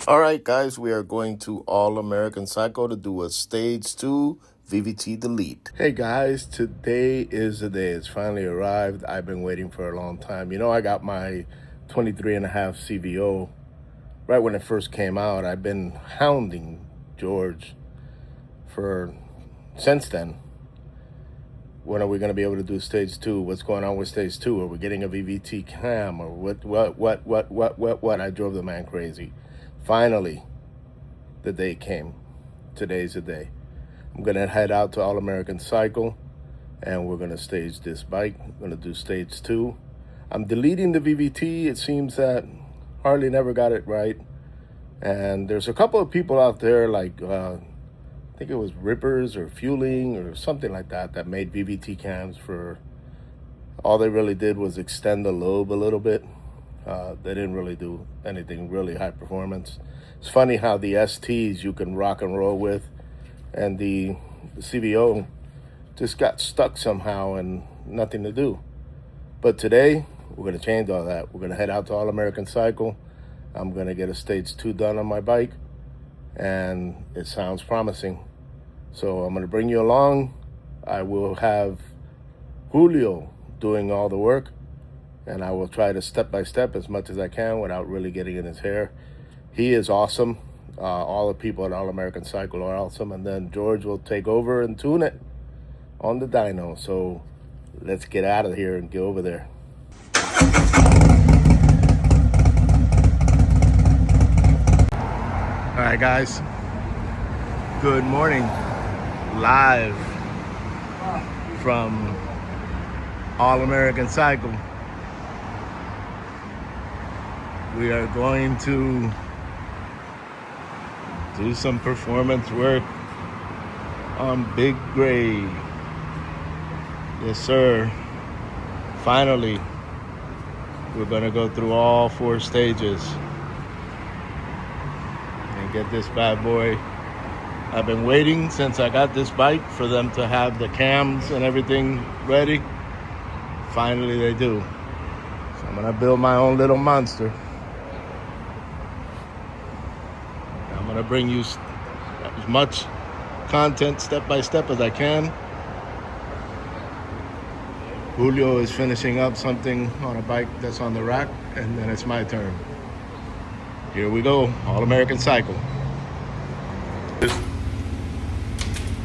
All right, guys, we are going to All American Cycle to do a stage 2 VVT delete. Hey, guys, today is the day. It's finally arrived. I've been waiting for a long time. You know, I got my 23.5 CVO right when it first came out. I've been hounding George for since then. When are we going to be able to do stage 2? What's going on with stage 2? Are we getting a VVT cam or what? I drove the man crazy. Finally, the day came. Today's the day. I'm gonna head out to All American Cycle and we're gonna stage this bike. I'm gonna do stage 2. I'm deleting the VVT. It seems that Harley never got it right. And there's a couple of people out there like, I think it was Rippers or Fueling or something like that, that made VVT cams for, all they really did was extend the lobe a little bit. They didn't really do anything really high performance. It's funny how the STs you can rock and roll with, and the CVO just got stuck somehow and nothing to do. But today, we're going to change all that. We're going to head out to All American Cycle. I'm going to get a stage 2 done on my bike, and it sounds promising. So I'm going to bring you along. I will have Julio doing all the work, and I will try to step by step as much as I can without really getting in his hair. He is awesome. All the people at All American Cycle are awesome. And then George will take over and tune it on the dyno. So let's get out of here and get over there. All right, guys. Good morning. Live from All American Cycle. We are going to do some performance work on Big Gray. Yes, sir. Finally, we're gonna go through all 4 stages and get this bad boy. I've been waiting since I got this bike for them to have the cams and everything ready. Finally, they do. So I'm gonna build my own little monster. I'm gonna bring you as much content step by step as I can. Julio is finishing up something on a bike that's on the rack, and then it's my turn. Here we go, All American Cycle.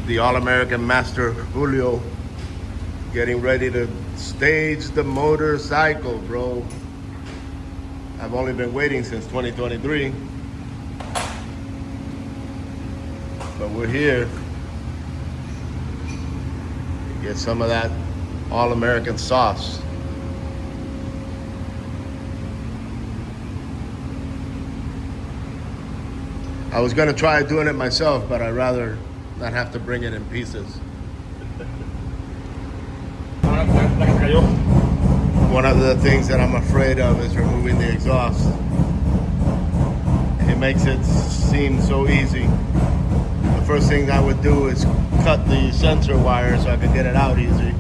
The All American Master Julio getting ready to stage the motorcycle, bro. I've only been waiting since 2023. But we're here. Get some of that All-American sauce. I was gonna try doing it myself, but I'd rather not have to bring it in pieces. One of the things that I'm afraid of is removing the exhaust. It makes it seem so easy. The first thing I would do is cut the sensor wire so I could get it out easy.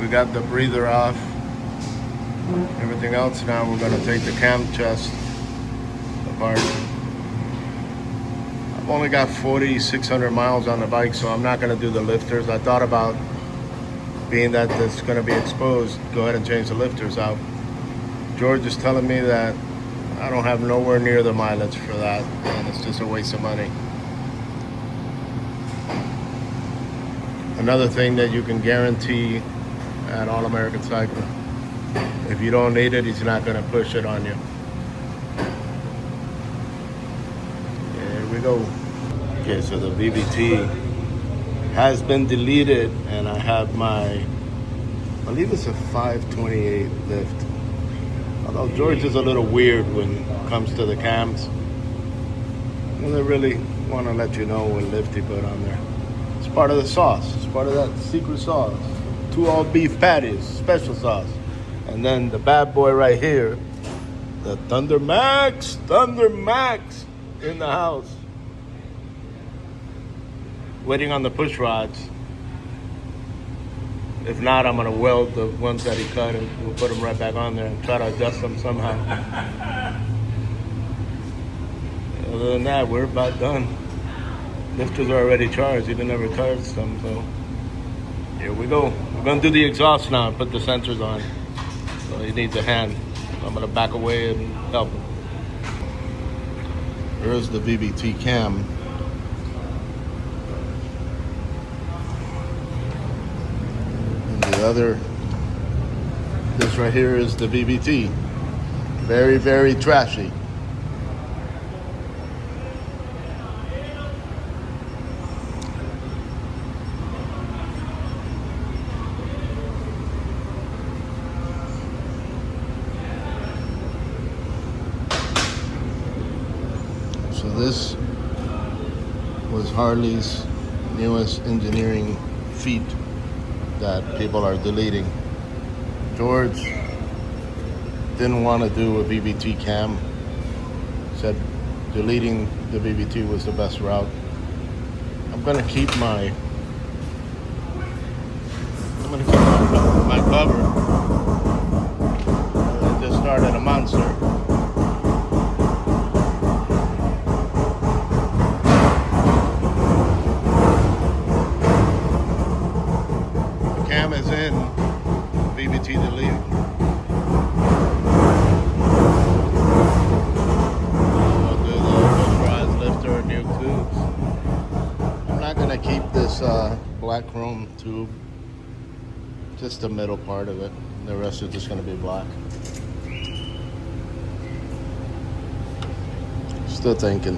We got the breather off. Everything else now, we're gonna take the cam chest apart. I've only got 4,600 miles on the bike, so I'm not gonna do the lifters. I thought about, being that it's gonna be exposed, go ahead and change the lifters out. George is telling me that I don't have nowhere near the mileage for that, and it's just a waste of money. Another thing that you can guarantee at All American Cycle, if you don't need it, he's not gonna push it on you. Here we go. Okay, so the VVT has been deleted, and I have my, I believe it's a 528 lift. Although George is a little weird when it comes to the cams. And they really want to let you know what lift he put on there. It's part of the sauce. It's part of that secret sauce. 2 all beef patties, special sauce. And then the bad boy right here, the Thunder Max in the house. Waiting on the push rods. If not, I'm gonna weld the ones that he cut and we'll put them right back on there and try to adjust them somehow. Other than that, we're about done. Lifters are already charged. He never touched them, so here we go. We're gonna do the exhaust now and put the sensors on. So he needs a hand. So I'm gonna back away and help him. Here's the VVT cam. And the other, this right here is the VVT. Very, very trashy. So this was Harley's newest engineering feat that people are deleting. George didn't want to do a VVT cam. Said deleting the VVT was the best route. I'm gonna keep my cover. I just started a monster. Cam is in, VVT delete. I'll do the pressurized lifter, new tubes. I'm not gonna keep this black chrome tube, just the middle part of it. The rest is just gonna be black. Still thinking.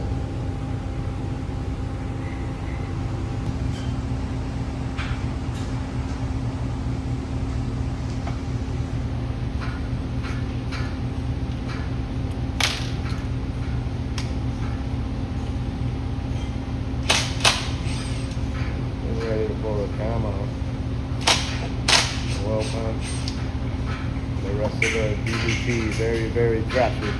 Ready to pull the cam off. Well punch. The rest of the VVT, very, very trashy.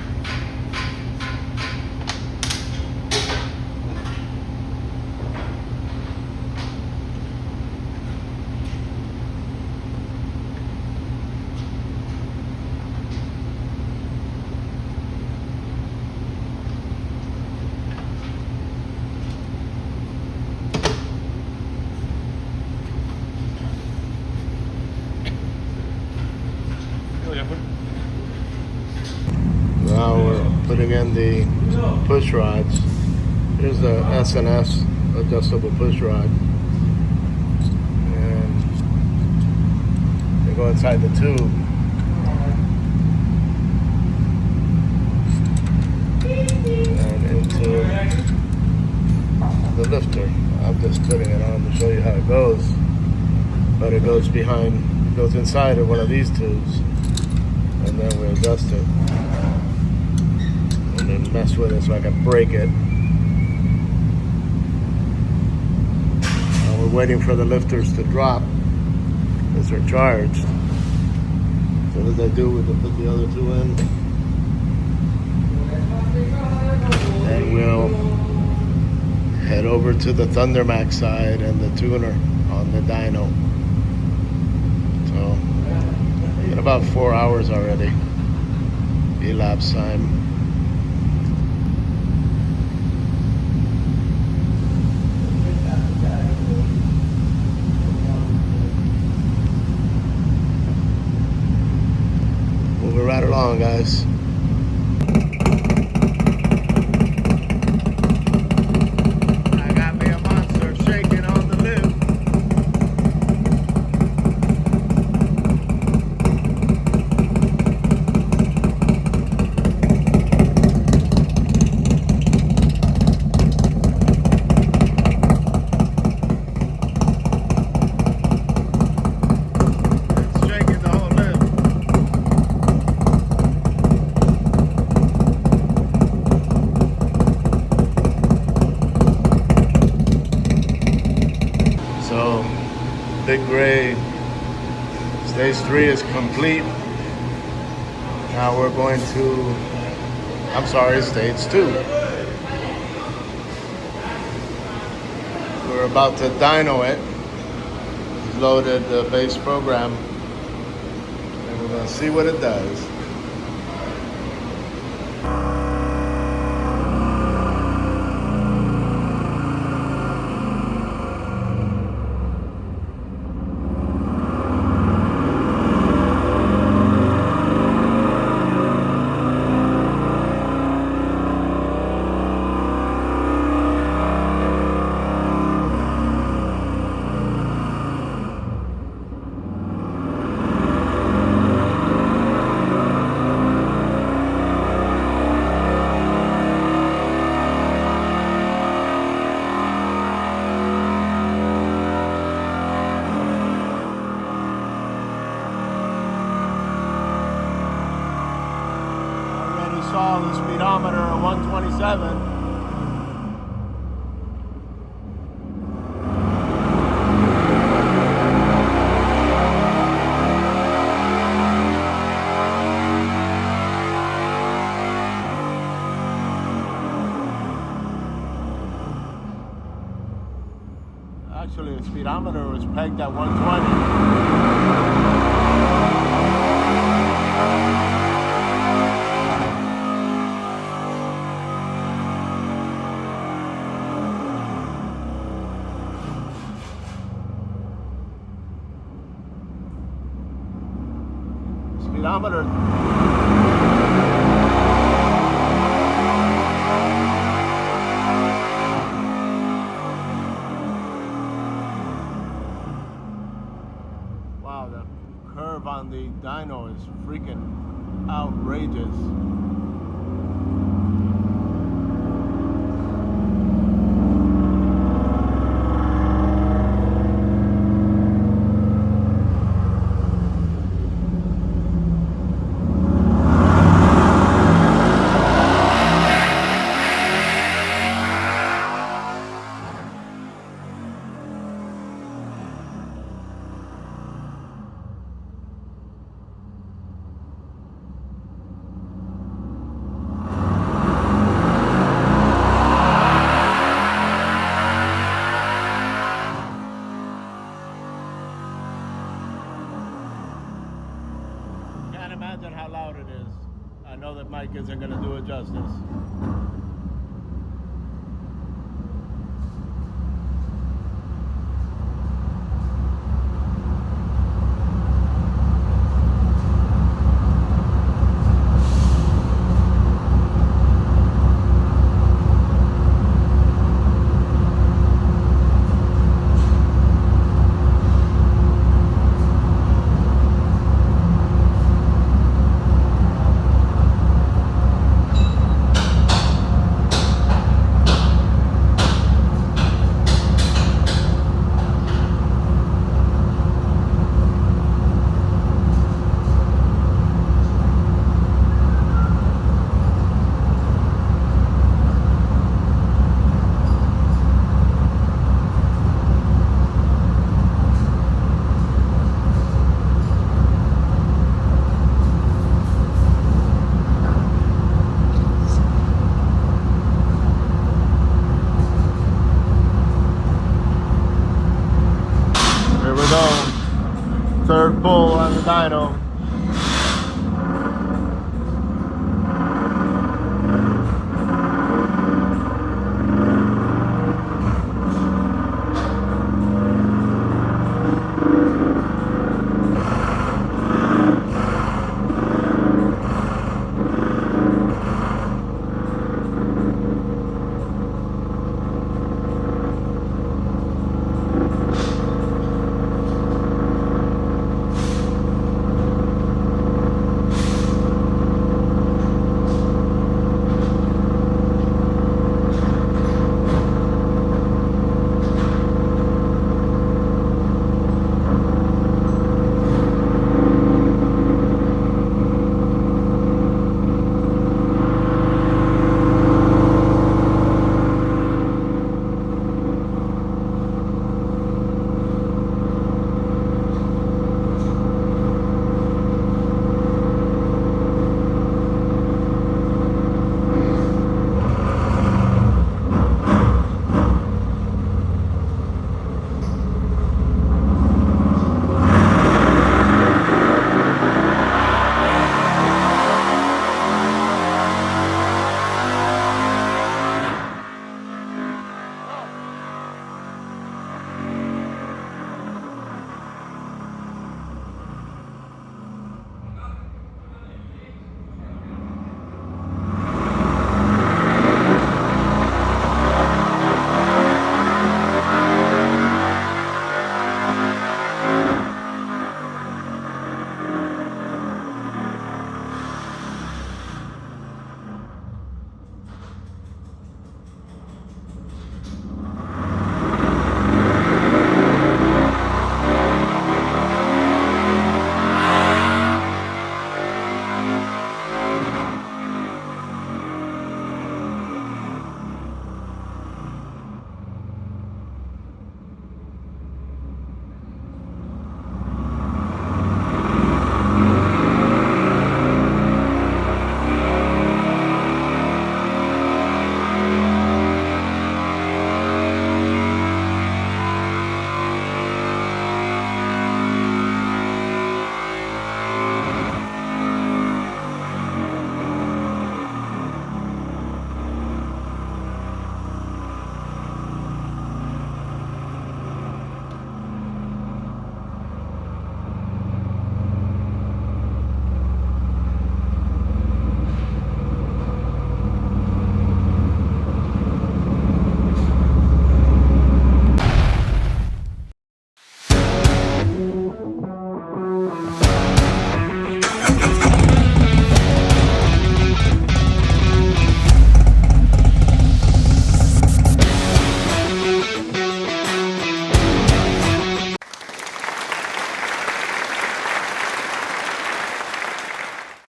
Now we're putting in the push rods. Here's the S&S adjustable push rod. And they go inside the tube. And into the lifter. I'm just putting it on to show you how it goes. But it goes behind, it goes inside of one of these tubes. And then we adjust it. And then mess with it so I can break it. Now we're waiting for the lifters to drop as they're charged. So what I do, we can put the other two in. And we'll head over to the Thundermax side and the tuner on the dyno. So, in about 4 hours already. Elapsed time. Moving right along, guys. I got me a monster shaking on the lift. It's shaking the whole lift. So, Big Gray, stage 3 is complete. Now we're going to, stage 2. We're about to dyno it. just loaded the base program, and we're gonna see what it does. Saw the speedometer at 127. Actually, the speedometer was pegged at 120. Speedometer. Wow, the curve on the dyno is freaking outrageous. Can't imagine how loud it is. I know that mic isn't going to do it justice.